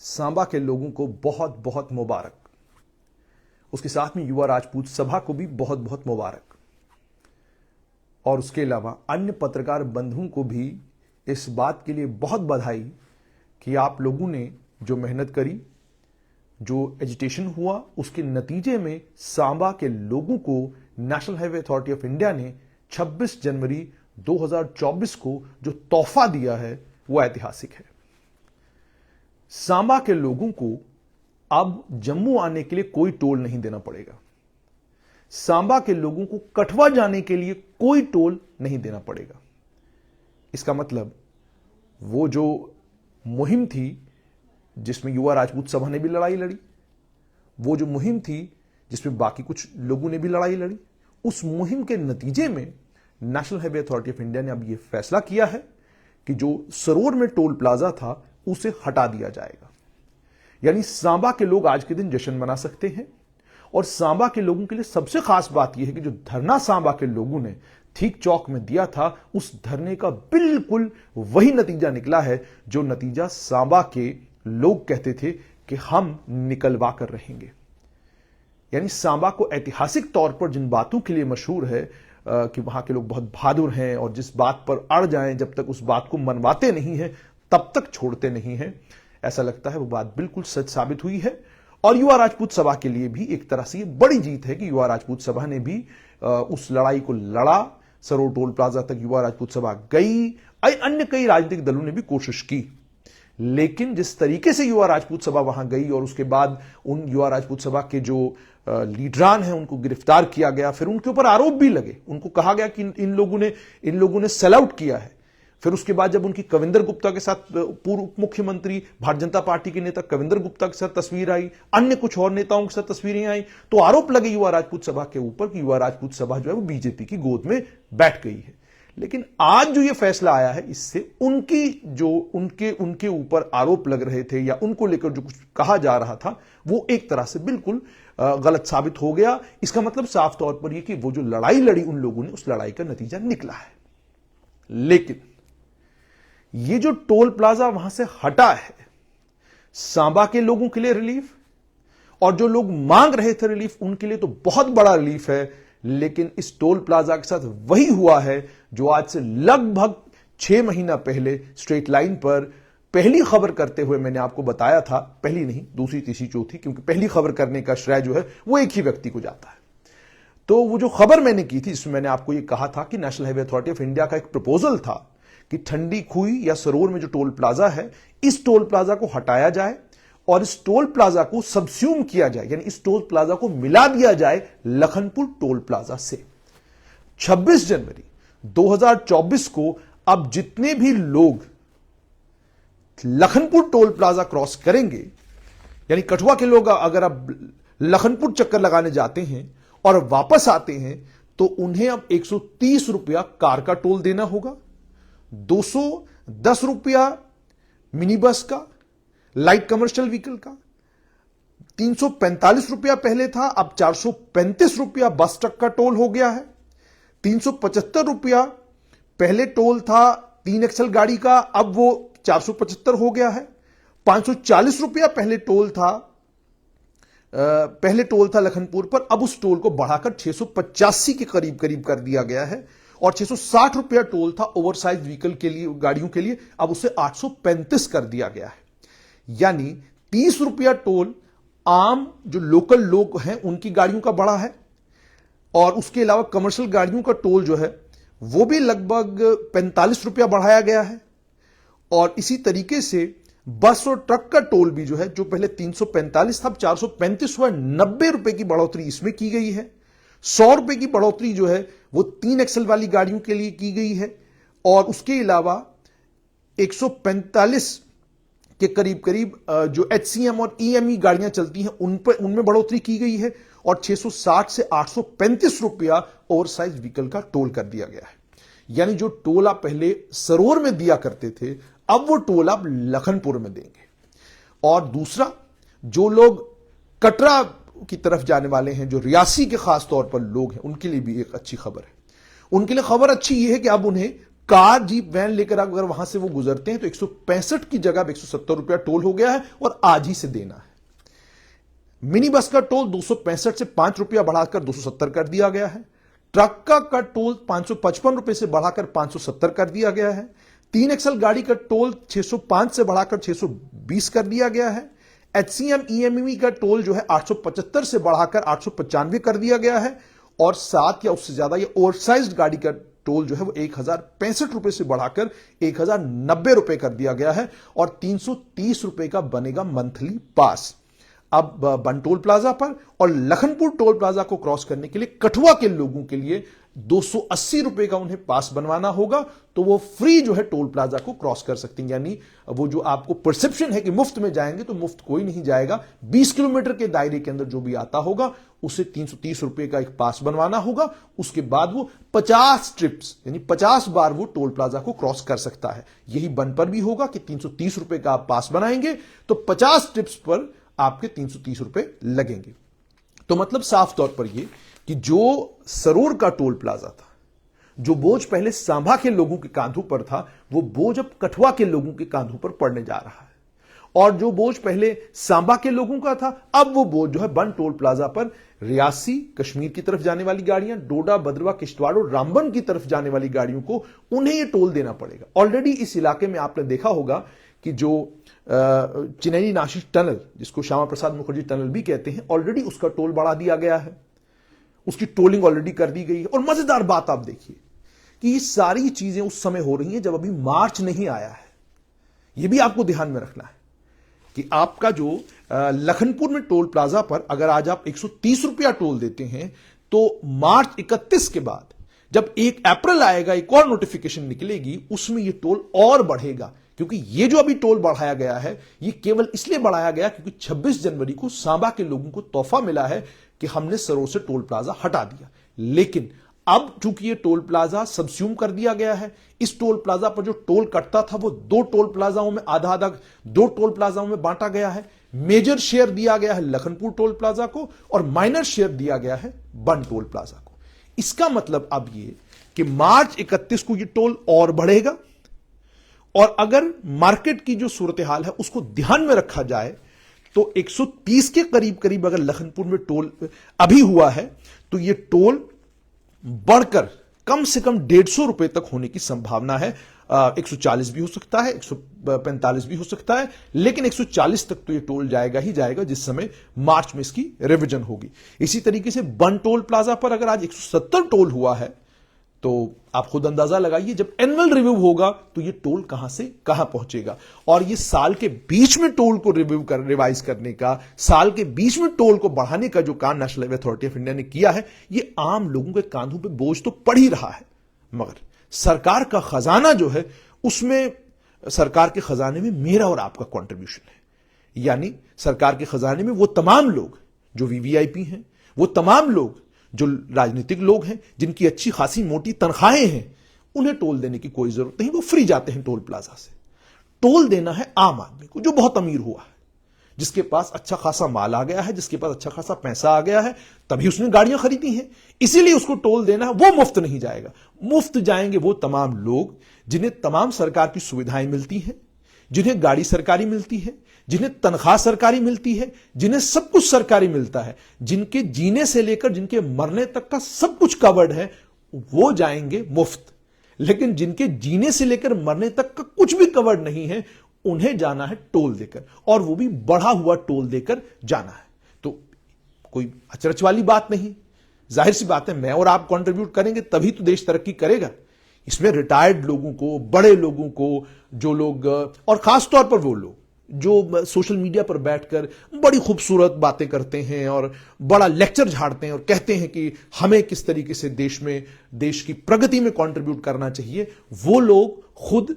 सांबा के लोगों को बहुत बहुत मुबारक। उसके साथ में युवा राजपूत सभा को भी बहुत बहुत मुबारक। और उसके अलावा अन्य पत्रकार बंधुओं को भी इस बात के लिए बहुत बधाई कि आप लोगों ने जो मेहनत करी, जो एजिटेशन हुआ, उसके नतीजे में सांबा के लोगों को national highway authority of India ने 26 जनवरी 2024 को जो तोहफा दिया है वो ऐतिहासिक है। सांबा के लोगों को अब जम्मू आने के लिए कोई टोल नहीं देना पड़ेगा। सांबा के लोगों को कठुआ जाने के लिए कोई टोल नहीं देना पड़ेगा। इसका मतलब वो जो मुहिम थी जिसमें युवा राजपूत सभा ने भी लड़ाई लड़ी, वो जो मुहिम थी जिसमें बाकी कुछ लोगों ने भी लड़ाई लड़ी, उस मुहिम के नतीजे में national highway authority of India ने अब यह फैसला किया है कि जो सरोवर में टोल प्लाजा था उसे हटा दिया जाएगा। यानी सांबा के लोग आज के दिन जश्न मना सकते हैं। और सांबा के लोगों के लिए सबसे खास बात यह है कि जो धरना सांबा के लोगों ने ठीक चौक में दिया था, उस धरने का बिल्कुल वही नतीजा निकला है जो नतीजा सांबा के लोग कहते थे कि हम निकलवा कर रहेंगे। यानी सांबा को ऐतिहासिक तौर पर जिन बातों के लिए मशहूर है कि वहां के लोग बहुत बहादुर हैं और जिस बात पर अड़ जाएं, जब तक उस बात को मनवाते नहीं हैं तब तक छोड़ते नहीं हैं, ऐसा लगता है वो बात बिल्कुल सच साबित हुई है। और युवा राजपूत सभा के लिए भी एक तरह से ये बड़ी जीत है कि युवा राजपूत सभा ने भी उस लड़ाई को लड़ा। सरोवर टोल प्लाजा तक युवा राजपूत सभा गई, अन्य कई राजनीतिक दलों ने भी कोशिश की, लेकिन जिस तरीके से युवा राजपूत सभा वहां गई और उसके बाद उन युवा राजपूत सभा के जो लीडरान हैं उनको गिरफ्तार किया गया, फिर उनके ऊपर आरोप भी लगे, उनको कहा गया कि इन लोगों ने सेल आउट किया है। फिर उसके बाद जब उनकी कविंदर गुप्ता के साथ, पूर्व मुख्यमंत्री भारतीय जनता पार्टी के नेता कविंदर गुप्ता के साथ तस्वीर आई, अन्य कुछ और नेताओं के साथ तस्वीरें आई, तो आरोप लगे युवा राजपूत सभा के ऊपर कि युवा राजपूत सभा जो है वो बीजेपी की गोद में बैठ गई है। लेकिन आज जो ये फैसला आया है, इससे उनकी जो उनके ऊपर आरोप लग रहे थे या उनको लेकर जो कुछ कहा जा रहा था वो एक तरह से बिल्कुल गलत साबित हो गया। इसका मतलब साफ तौर पर यह कि वो जो लड़ाई लड़ी उन लोगों ने, उस लड़ाई का नतीजा निकला है। लेकिन ये जो टोल प्लाजा वहां से हटा है, सांबा के लोगों के लिए रिलीफ, और जो लोग मांग रहे थे रिलीफ उनके लिए तो बहुत बड़ा रिलीफ है। लेकिन इस टोल प्लाजा के साथ वही हुआ है जो आज से लगभग 6 महीना पहले स्ट्रेट लाइन पर पहली खबर करते हुए मैंने आपको बताया था। पहली नहीं, दूसरी, तीसरी, चौथी, क्योंकि पहली खबर करने का श्रेय जो है वो एक ही व्यक्ति को जाता है। तो वो जो खबर मैंने की थी, जिसमें मैंने आपको ये कहा था कि national highway authority of India का एक प्रपोजल था कि ठंडी खुई या सरोवर में जो टोल प्लाजा है, इस टोल प्लाजा को हटाया जाए और इस टोल प्लाजा को सबस्यूम किया जाए, यानी इस टोल प्लाजा को मिला दिया जाए लखनपुर टोल प्लाजा से। 26 जनवरी 2024 को अब जितने भी लोग लखनपुर टोल प्लाजा क्रॉस करेंगे, यानी कठुआ के लोग अगर अब लखनपुर चक्कर लगाने जाते हैं और वापस आते हैं तो उन्हें अब 130 रुपया कार का टोल देना होगा, 210 रुपया मिनी बस का, लाइट कमर्शियल व्हीकल का, 345 रुपया पहले था, अब 435 रुपया बस ट्रक का टोल हो गया है, 375 रुपया पहले टोल था 3 एक्सल गाड़ी का, अब वो 475 हो गया है, 540 रुपया पहले टोल था लखनपुर पर, अब उस टोल को बढ़ाकर 685 के करीब कर दिया गया है, और 660 रुपया टोल था ओवरसाइज व्हीकल के लिए, गाड़ियों के लिए, अब उसे 835 कर दिया गया है। यानी 30 रुपया टोल आम जो लोकल लोग हैं उनकी गाड़ियों का बढ़ा है, और उसके अलावा कमर्शियल गाड़ियों का टोल जो है वो भी लगभग 45 रुपया बढ़ाया गया है। और इसी तरीके से बस और ट्रक का टोल भी जो है, जो पहले 345 था अब 435 हुआ, 90 रुपए की बढ़ोतरी इसमें की गई है। 100 रुपए की बढ़ोतरी जो है वो 3 एक्सल वाली गाड़ियों के लिए की गई है, और उसके अलावा 145 के करीब जो HCM और EME गाड़ियां चलती हैं उनमें बढ़ोतरी की गई है, और 660 से 835 रुपया ओवरसाइज व्हीकल का टोल कर दिया गया है। यानी जो टोल आप पहले सरोवर में दिया करते थे, अब वो टोल आप लखनपुर में देंगे। और दूसरा, जो लोग कटरा की तरफ जाने वाले हैं, जो रियासी के खास तौर पर लोग हैं, उनके लिए भी एक अच्छी खबर है। उनके लिए खबर अच्छी यह है कि अब उन्हें कार जीप वैन लेकर अगर वहां से वो गुजरते हैं तो 165 की जगह 170 रुपया टोल हो गया है और आज ही से देना है। मिनी बस का टोल 265 से 5 रुपया बढ़ाकर 270 कर दिया गया है। ट्रक का टोल 555 रुपए से बढ़ाकर 570 कर दिया गया है। 3 एक्सल गाड़ी का टोल 605 से बढ़ाकर 620 कर दिया गया है। HCM EMV का टोल जो है 875 से बढ़ाकर 895 कर दिया गया है और 7 या उससे ज्यादा ये ओवरसाइज्ड गाड़ी का टोल जो है वो 1065 रुपए से बढ़ाकर 1090 रुपए कर दिया गया है और 330 रुपए का बनेगा मंथली पास। अब बन टोल प्लाजा पर और लखनपुर टोल प्लाजा को क्रॉस करने के लिए कठुआ के लोगों के लिए 280 रुपए का उन्हें पास बनवाना होगा, तो वो फ्री जो है टोल प्लाजा को क्रॉस कर सकते हैं। यानी वो जो आपको परसेप्शन है कि मुफ्त में जाएंगे, तो मुफ्त कोई नहीं जाएगा। 20 किलोमीटर के दायरे के अंदर जो भी आता होगा उसे 330 रुपए का एक पास बनवाना होगा। उसके बाद वो 50 ट्रिप्स यानी 50 बार वो टोल प्लाजा को क्रॉस कर सकता है। यही बन पर भी होगा कि 330 रुपए का आप पास बनाएंगे तो 50 ट्रिप्स पर आपके 330 रुपए लगेंगे। तो मतलब साफ तौर पर यह कि जो सरोर का टोल प्लाजा था, जो बोझ पहले सांभा के लोगों के कांधों पर था, वो बोझ अब कठुआ के लोगों के कांधों पर पड़ने जा रहा है। और जो बोझ पहले सांबा के लोगों का था, अब वो बोझ जो है बन टोल प्लाजा पर रियासी कश्मीर की तरफ जाने वाली गाड़ियां, डोडा भद्रवा किश्तवाड़ और रामबन की तरफ जाने वाली गाड़ियों को उन्हें ये टोल देना पड़ेगा। ऑलरेडी इस इलाके में आपने देखा होगा कि जो चिनई नासिक टनल, जिसको श्यामा प्रसाद मुखर्जी टनल भी कहते हैं, ऑलरेडी उसका टोल बढ़ा दिया गया है, उसकी टोलिंग ऑलरेडी कर दी गई है। और मजेदार बात आप देखिए कि ये सारी चीजें उस समय हो रही हैं जब अभी मार्च नहीं आया है। यह भी आपको ध्यान में रखना है कि आपका जो लखनपुर में टोल प्लाजा पर अगर आज आप 130 रुपया टोल देते हैं, तो मार्च 31 के बाद जब 1 अप्रैल आएगा, एक और नोटिफिकेशन निकलेगी, उसमें यह टोल और बढ़ेगा। क्योंकि ये जो अभी टोल बढ़ाया गया है, ये केवल इसलिए बढ़ाया गया क्योंकि 26 जनवरी को सांबा के लोगों को तोहफा मिला है कि हमने सरोर से टोल प्लाजा हटा दिया। लेकिन अब चूंकि ये टोल प्लाजा सबस्यूम कर दिया गया है, इस टोल प्लाजा पर जो टोल कटता था वो 2 टोल प्लाजाओं में आधा आधा 2 टोल प्लाजाओं में बांटा गया है। मेजर शेयर दिया गया है लखनपुर टोल प्लाजा को और माइनर शेयर दिया गया है बन टोल प्लाजा को। इसका मतलब अब ये कि मार्च 31 को ये टोल और बढ़ेगा। और अगर मार्केट की जो सूरत हाल है उसको ध्यान में रखा जाए तो 130 के करीब करीब अगर लखनपुर में टोल अभी हुआ है, तो यह टोल बढ़कर कम से कम 150 रुपए तक होने की संभावना है। 140 भी हो सकता है, 145 भी हो सकता है, लेकिन 140 तक तो यह टोल जाएगा ही जाएगा जिस समय मार्च में इसकी रिवीजन होगी। इसी तरीके से बन टोल प्लाजा पर अगर आज 170 टोल हुआ है, तो आप खुद अंदाजा लगाइए जब एनुअल रिव्यू होगा तो ये टोल कहां से कहां पहुंचेगा। और ये साल के बीच में टोल को रिवाइज करने का, साल के बीच में टोल को बढ़ाने का जो काम national highway authority of India ने किया है, ये आम लोगों के कांधों पे बोझ तो पड़ ही रहा है, मगर सरकार का खजाना जो है उसमें, सरकार के खजाने में मेरा और आपका कॉन्ट्रीब्यूशन है। यानी सरकार के खजाने में वो तमाम लोग जो वीवीआईपी हैं, वो तमाम लोग जो राजनीतिक लोग हैं, जिनकी अच्छी खासी मोटी तनख्वाहें हैं, उन्हें टोल देने की कोई जरूरत नहीं, वो फ्री जाते हैं टोल प्लाजा से। टोल देना है आम आदमी को जो बहुत अमीर हुआ है, जिसके पास अच्छा खासा माल आ गया है, जिसके पास अच्छा खासा पैसा आ गया है, तभी उसने गाड़ियां खरीदी हैं, इसीलिए उसको टोल देना है। वो मुफ्त नहीं जाएगा। मुफ्त जाएंगे वो तमाम लोग जिन्हें तमाम सरकार की सुविधाएं मिलती हैं, जिन्हें गाड़ी सरकारी मिलती है, जिन्हें तनख्वाह सरकारी मिलती है, जिन्हें सब कुछ सरकारी मिलता है, जिनके जीने से लेकर जिनके मरने तक का सब कुछ कवर्ड है, वो जाएंगे मुफ्त। लेकिन जिनके जीने से लेकर मरने तक का कुछ भी कवर्ड नहीं है, उन्हें जाना है टोल देकर, और वो भी बढ़ा हुआ टोल देकर जाना है। तो कोई अचरज वाली बात नहीं। जाहिर सी बात है, मैं और आप कंट्रीब्यूट करेंगे तभी तो देश तरक्की करेगा। इसमें रिटायर्ड लोगों को, बड़े लोगों को, जो लोग, और खास तौर पर वो लोग जो सोशल मीडिया पर बैठकर बड़ी खूबसूरत बातें करते हैं और बड़ा लेक्चर झाड़ते हैं और कहते हैं कि हमें किस तरीके से देश की प्रगति में कंट्रीब्यूट करना चाहिए, वो लोग खुद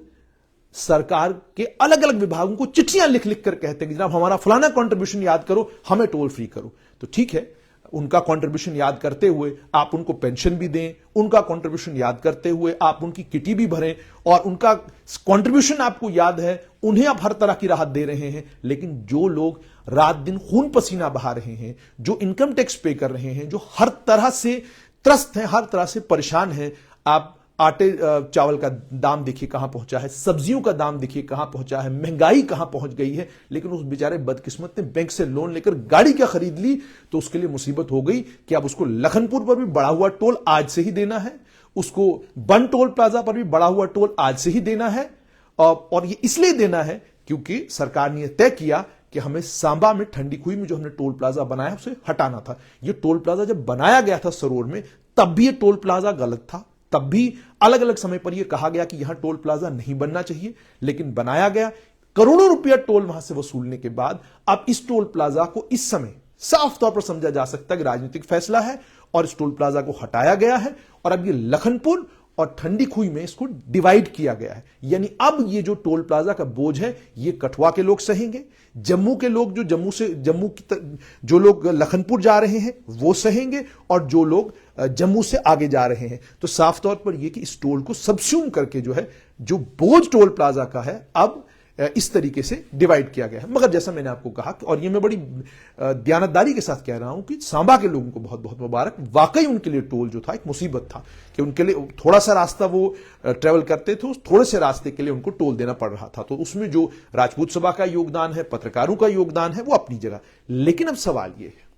सरकार के अलग अलग विभागों को चिट्ठियां लिख लिख कर कहते हैं कि जनाब हमारा फलाना कंट्रीब्यूशन याद करो, हमें टोल फ्री करो। तो ठीक है, उनका कंट्रीब्यूशन याद करते हुए आप उनको पेंशन भी दें, उनका कंट्रीब्यूशन याद करते हुए आप उनकी किटी भी भरें, और उनका कंट्रीब्यूशन आपको याद है, उन्हें आप हर तरह की राहत दे रहे हैं। लेकिन जो लोग रात दिन खून पसीना बहा रहे हैं, जो इनकम टैक्स पे कर रहे हैं, जो हर तरह से त्रस्त हैं, हर तरह से परेशान हैं, आप आटे चावल का दाम देखिए कहां पहुंचा है, सब्जियों का दाम देखिए कहां पहुंचा है, महंगाई कहां पहुंच गई है। लेकिन उस बेचारे बदकिस्मत ने बैंक से लोन लेकर गाड़ी क्या खरीद ली, तो उसके लिए मुसीबत हो गई कि अब उसको लखनपुर पर भी बढ़ा हुआ टोल आज से ही देना है, उसको बन टोल प्लाजा पर भी बढ़ा हुआ टोल आज से ही देना है। और ये इसलिए देना है क्योंकि सरकार ने तय किया कि हमें सांबा में ठंडी खुई में जो हमने टोल प्लाजा बनाया उसे हटाना था। ये टोल प्लाजा जब बनाया गया था सरोर में, तब भी ये टोल प्लाजा गलत था, तब भी अलग अलग समय पर यह कहा गया कि यहां टोल प्लाजा नहीं बनना चाहिए, लेकिन बनाया गया। करोड़ों रुपया टोल वहां से वसूलने के बाद अब इस टोल प्लाजा को इस समय साफ तौर पर समझा जा सकता है कि राजनीतिक फैसला है और इस टोल प्लाजा को हटाया गया है और अब ये लखनपुर और ठंडी खुई में इसको डिवाइड किया गया है। यानी अब ये जो टोल प्लाजा का बोझ है ये कठुआ के लोग सहेंगे, जम्मू के लोग जो जो लोग लखनपुर जा रहे हैं वो सहेंगे और जो लोग जम्मू से आगे जा रहे हैं। तो साफ तौर पर यह कि इस टोल को सबस्यूम करके जो है जो बोझ टोल प्लाजा का है अब इस तरीके से डिवाइड किया गया है। मगर जैसा मैंने आपको कहा और ये मैं बड़ी दयानतदारी के साथ कह रहा हूं कि सांबा के लोगों को बहुत बहुत मुबारक। वाकई उनके लिए टोल जो था एक मुसीबत था कि उनके लिए थोड़ा सा रास्ता वो ट्रेवल करते थे, उस थोड़े से रास्ते के लिए उनको टोल देना पड़ रहा था। तो उसमें जो राजपूत सभा का योगदान है, पत्रकारों का योगदान है, वो अपनी जगह। लेकिन अब सवाल यह है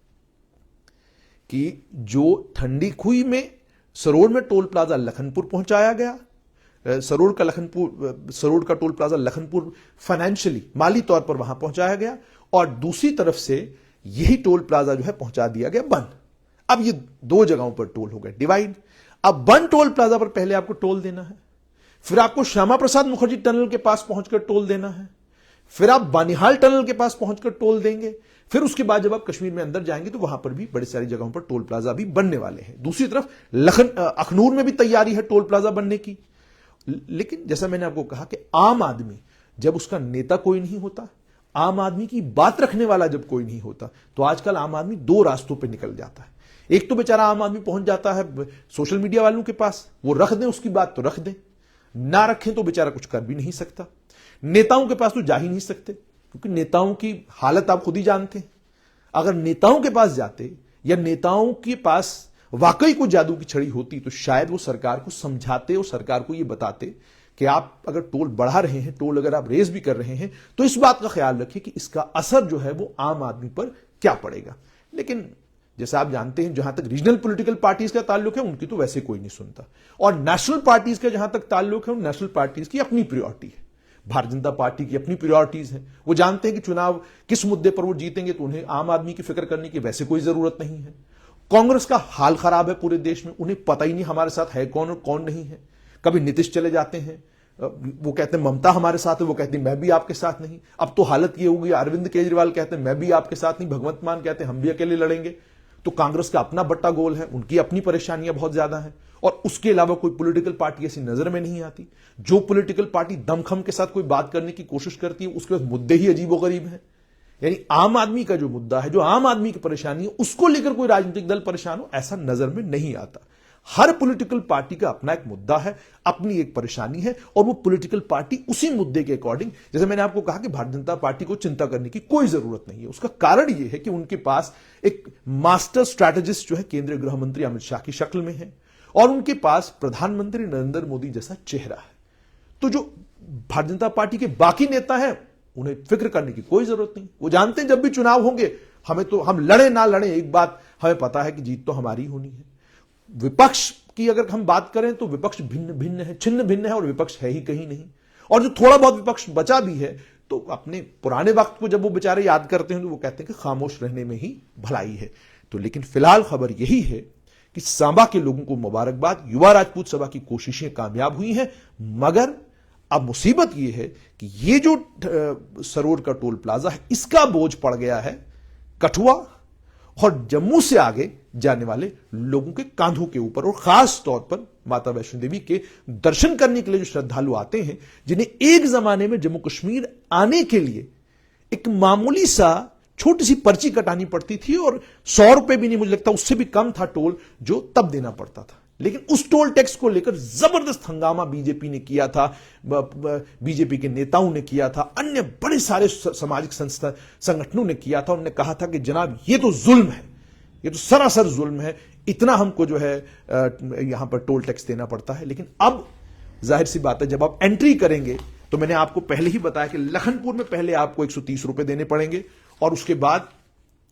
कि जो ठंडी खुई में सरोर में टोल प्लाजा लखनपुर पहुंचाया गया, सरोर का टोल प्लाजा लखनपुर फाइनेंशियली माली तौर पर वहां पहुंचाया गया और दूसरी तरफ से यही टोल प्लाजा जो है पहुंचा दिया गया बन। अब ये दो जगहों पर टोल हो गए डिवाइड। अब बन टोल प्लाजा पर पहले आपको टोल देना है, फिर आपको श्यामा प्रसाद मुखर्जी टनल के पास पहुंचकर टोल देना है, फिर आप बानिहाल टनल के पास पहुंचकर टोल देंगे, फिर उसके बाद जब आप कश्मीर में अंदर जाएंगे तो वहां पर भी बड़ी सारी जगहों पर टोल प्लाजा भी बनने वाले हैं। दूसरी तरफ अखनूर में भी तैयारी है टोल प्लाजा बनने की। लेकिन जैसा मैंने आपको कहा कि आम आदमी जब उसका नेता कोई नहीं होता, आम आदमी की बात रखने वाला जब कोई नहीं होता, तो आजकल आम आदमी दो रास्तों पे निकल जाता है। एक तो बेचारा आम आदमी पहुंच जाता है सोशल मीडिया वालों के पास, वो रख दें उसकी बात तो रख दें, ना रखें तो बेचारा कुछ कर भी नहीं सकता। नेताओं के पास तो जा ही नहीं सकते क्योंकि नेताओं की हालत आप खुद ही जानते हैं। अगर नेताओं के पास जाते या नेताओं के पास वाकई को जादू की छड़ी होती तो शायद वो सरकार को समझाते और सरकार को ये बताते कि आप अगर टोल बढ़ा रहे हैं, टोल अगर आप रेज भी कर रहे हैं, तो इस बात का ख्याल रखिए कि इसका असर जो है वो आम आदमी पर क्या पड़ेगा। लेकिन जैसा आप जानते हैं जहां तक रीजनल पॉलिटिकल पार्टीज का ताल्लुक है उनकी तो वैसे कोई नहीं सुनता, और नेशनल पार्टीज का जहां तक ताल्लुक है, नेशनल पार्टीज की अपनी प्रायोरिटी है। भारतीय जनता पार्टी की अपनी प्रायोरिटीज हैं, वो जानते हैं कि चुनाव किस मुद्दे पर वो जीतेंगे, तो उन्हें आम आदमी की फिक्र करने की वैसे कोई जरूरत नहीं है। कांग्रेस का हाल खराब है पूरे देश में, उन्हें पता ही नहीं हमारे साथ है कौन और कौन नहीं है। कभी नीतीश चले जाते हैं, वो कहते हैं ममता हमारे साथ है, वो कहते हैं मैं भी आपके साथ नहीं। अब तो हालत ये हो गई, अरविंद केजरीवाल कहते हैं मैं भी आपके साथ नहीं, भगवंत मान कहते हैं हम भी अकेले लड़ेंगे। तो कांग्रेस का अपना बट्टा गोल है, उनकी अपनी परेशानियां बहुत ज्यादा हैं, और उसके अलावा कोई पॉलिटिकल पार्टी ऐसी नजर में नहीं आती। जो पॉलिटिकल पार्टी दमखम के साथ कोई बात करने की कोशिश करती है उसके पास मुद्दे ही अजीबोगरीब हैं। यानी आम आदमी का जो मुद्दा है, जो आम आदमी की परेशानी है, उसको लेकर कोई राजनीतिक दल परेशान हो ऐसा नजर में नहीं आता। हर पॉलिटिकल पार्टी का अपना एक मुद्दा है, अपनी एक परेशानी है, और वो पॉलिटिकल पार्टी उसी मुद्दे के अकॉर्डिंग, जैसे मैंने आपको कहा कि भारतीय जनता पार्टी को चिंता करने की कोई जरूरत नहीं है। उसका कारण यह है कि उनके पास एक मास्टर स्ट्रैटेजिस्ट जो है केंद्रीय गृह मंत्री अमित शाह की शक्ल में है, और उनके पास प्रधानमंत्री नरेंद्र मोदी जैसा चेहरा है। तो जो भारतीय जनता पार्टी के बाकी नेता हैं उन्हें फिक्र करने की कोई जरूरत नहीं। वो जानते हैं जब भी चुनाव होंगे हम लड़े ना लड़े, एक बात हमें पता है कि जीत तो हमारी होनी है। विपक्ष की अगर हम बात करें तो विपक्ष भिन्न भिन्न है, छिन्न भिन्न है, और विपक्ष है ही कहीं नहीं। और जो थोड़ा बहुत विपक्ष बचा भी है तो अपने पुराने वक्त को जब वो बेचारे याद करते हैं तो वो कहते हैं कि खामोश रहने में ही भलाई है। तो लेकिन फिलहाल खबर यही है कि सांबा के लोगों को मुबारकबाद, युवा राजपूत सभा की कोशिशें कामयाब हुई हैं, मगर अब मुसीबत यह है कि ये जो सरोर का टोल प्लाजा है इसका बोझ पड़ गया है कठुआ और जम्मू से आगे जाने वाले लोगों के कांधों के ऊपर, और खास तौर पर माता वैष्णो देवी के दर्शन करने के लिए जो श्रद्धालु आते हैं, जिन्हें एक जमाने में जम्मू कश्मीर आने के लिए एक मामूली सा छोटी सी पर्ची कटानी पड़ती थी, और 100 रुपए भी नहीं, मुझे लगता उससे भी कम था टोल जो तब देना पड़ता था। लेकिन उस टोल टैक्स को लेकर जबरदस्त हंगामा बीजेपी ने किया था, बीजेपी के नेताओं ने किया था, अन्य बड़े सारे सामाजिक संगठनों ने किया था। उन्होंने कहा था कि जनाब ये तो जुल्म है, ये तो सरासर जुल्म है, इतना हमको जो है यहां पर टोल टैक्स देना पड़ता है। लेकिन अब जाहिर सी बात है, जब आप एंट्री करेंगे तो मैंने आपको पहले ही बताया कि लखनपुर में पहले आपको 130 रुपए देने पड़ेंगे और उसके बाद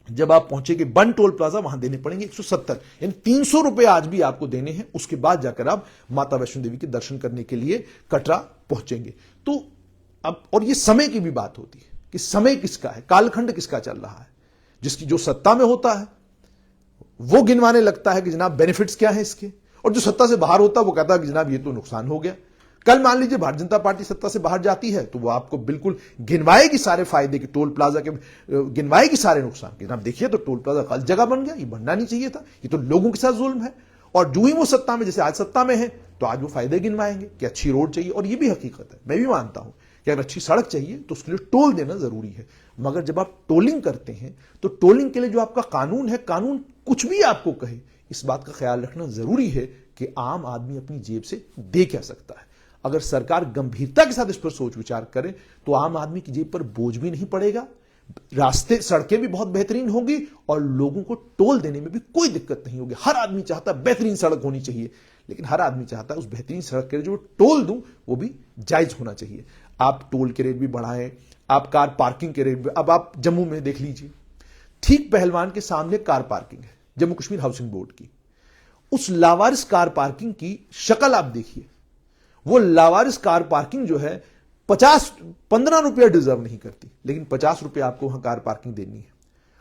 जब आप पहुंचेंगे बन टोल प्लाजा वहां देने पड़ेंगे 170, यानी 300 रुपए आज भी आपको देने हैं। उसके बाद जाकर आप माता वैष्णो देवी के दर्शन करने के लिए कटरा पहुंचेंगे। तो अब और ये समय की भी बात होती है कि समय किसका है, कालखंड किसका चल रहा है। जिसकी जो सत्ता में होता है वो गिनवाने लगता है कि जनाब बेनिफिट्स क्या है इसके, और जो सत्ता से बाहर होता है वो कहता है कि जनाब ये तो नुकसान हो गया। कल मान लीजिए भारतीय जनता पार्टी सत्ता से बाहर जाती है तो वो आपको बिल्कुल गिनवाएगी सारे फायदे के, टोल प्लाजा के गिनवाएगी सारे नुकसान के। जनाब देखिए तो टोल प्लाजा गलत जगह बन गया, ये बनना नहीं चाहिए था, ये तो लोगों के साथ जुल्म है। और जो ही वो सत्ता में, जैसे आज सत्ता में है, तो आज वो फायदे गिनवाएंगे कि अच्छी रोड चाहिए। और ये भी हकीकत है, मैं भी मानता हूं कि अगर अच्छी सड़क चाहिए तो उसके लिए टोल देना जरूरी है। मगर जब आप टोलिंग करते हैं तो टोलिंग के लिए जो आपका कानून है, कानून कुछ भी आपको कहे, इस बात का ख्याल रखना जरूरी है कि आम आदमी अपनी जेब से दे क्या सकता है। अगर सरकार गंभीरता के साथ इस पर सोच विचार करे तो आम आदमी की जेब पर बोझ भी नहीं पड़ेगा, रास्ते सड़कें भी बहुत बेहतरीन होंगी और लोगों को टोल देने में भी कोई दिक्कत नहीं होगी। हर आदमी चाहता है बेहतरीन सड़क होनी चाहिए, लेकिन हर आदमी चाहता है उस बेहतरीन सड़क के लिए जो टोल दूं वो भी जायज होना चाहिए। आप टोल के रेट भी बढ़ाएं, आप कार पार्किंग के रेट भी, अब आप जम्मू में देख लीजिए, ठीक पहलवान के सामने कार पार्किंग है, जम्मू कश्मीर हाउसिंग बोर्ड की। उस लावारिस कार पार्किंग की शक्ल आप देखिए, वो लावारिस कार पार्किंग जो है 15 रुपया डिजर्व नहीं करती, लेकिन 50 रुपया आपको वहां कार पार्किंग देनी है।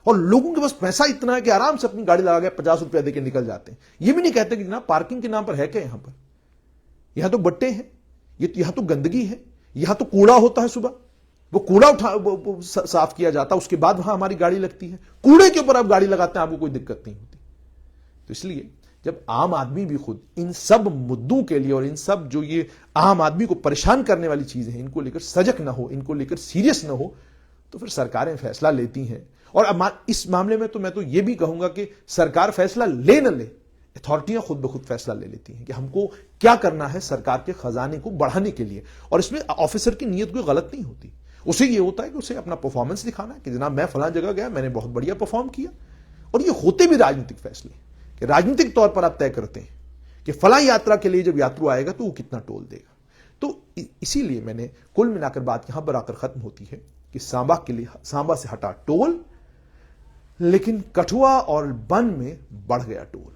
और लोगों के पास पैसा इतना है कि आराम से अपनी गाड़ी लगा के 50 रुपया देकर निकल जाते हैं। ये भी नहीं कहते कि जनाब पार्किंग के नाम पर है क्या यहां पर, यहां तो बट्टे हैं, यहां तो गंदगी है, यहां तो कूड़ा होता है, सुबह वो कूड़ा साफ किया जाता है, उसके बाद वहां हमारी गाड़ी लगती है। कूड़े के ऊपर आप गाड़ी लगाते हैं, आपको कोई दिक्कत नहीं होती। तो इसलिए जब आम आदमी भी खुद इन सब मुद्दों के लिए और इन सब जो ये आम आदमी को परेशान करने वाली चीजें हैं, इनको लेकर सजग ना हो, इनको लेकर सीरियस ना हो, तो फिर सरकारें फैसला लेती हैं। और अब इस मामले में तो मैं तो ये भी कहूंगा कि सरकार फैसला ले न ले, अथॉरिटियां खुद ब खुद फैसला ले लेती हैं कि हमको क्या करना है सरकार के खजाने को बढ़ाने के लिए। और इसमें ऑफिसर की नीयत कोई गलत नहीं होती, उसे ये होता है कि उसे अपना परफॉर्मेंस दिखाना है कि जनाब मैं फलां जगह गया, मैंने बहुत बढ़िया परफॉर्म किया। और ये होते भी राजनीतिक फैसले कि राजनीतिक तौर पर आप तय करते हैं कि फलां यात्रा के लिए जब यात्रु आएगा तो वो कितना टोल देगा। तो इसीलिए मैंने कुल मिलाकर बात यहां पर आकर खत्म होती है कि सांबा के लिए, सांबा से हटा टोल, लेकिन कठुआ और बन में बढ़ गया टोल।